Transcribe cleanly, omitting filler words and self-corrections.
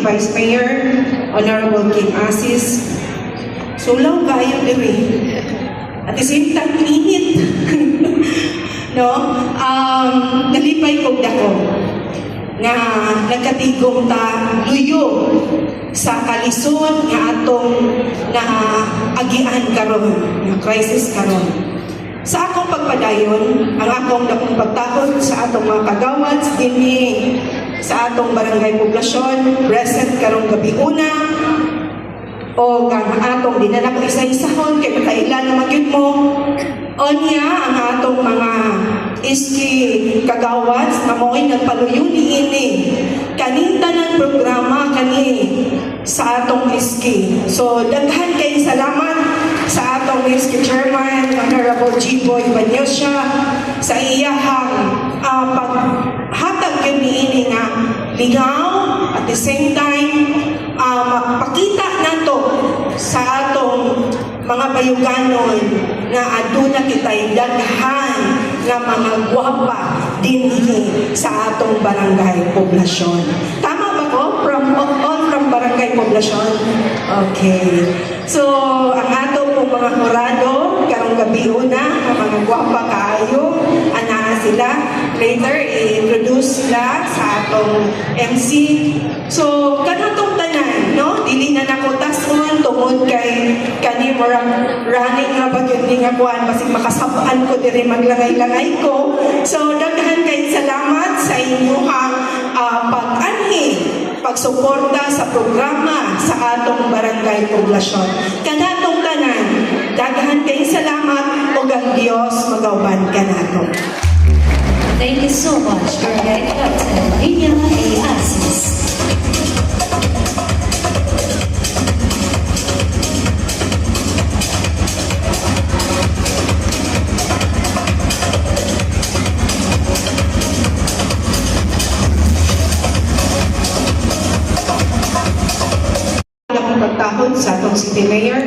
Vice Mayor, Honorable Kim Asis. Sulaw kayo diri. At the same time, init. No? Nalipay kong dako nga nagkatigong ta luyo sa kalisod nga atong naagian karon, nga crisis karon. Sa akong pagpadayon, ang akong dakong pagtahod sa atong mga kagawad dinhi sa atong barangay poblasyon, present karong gabi una, o ang atong dinala ko isa-isahon kay makailan na magyud mo, o niya ang atong mga iski kagawads na mo'y nagpaluyo niini kaning tanan programa kani sa atong iski. So daghan kay salamat sa atong iski chairman Honorable G-Boy Banyosha sa iyahang paghatag yun niini nga ligaw at the same time magpakita nato sa atong mga bayuganon nga aduna kitay daghan nga mga gwapa dinhi sa atong barangay poblasyon. Tama ba ko? All from barangay poblasyon? Okay. So, ang atong pong mga hurado, karong gabi una, ang mga gwapa kaayo, ana sila. Later, i-introduce sila sa atong MC. So, kanatong tanan, no? Dili na nakotason, tungod kay kani murang running nga bagyod ni nga kuan, basig makasabaan ko diri maglangay-langay ko. So, daghan kay salamat sa inyong pag-anhi, pagsuporta sa programa sa atong barangay poblasyon. Kanatong tanan, daghan kay salamat ug ang Dios magauban kanato. Thank you so much, Barangay Captain Linya A. Asis. Pagtahod sa atong City Mayor,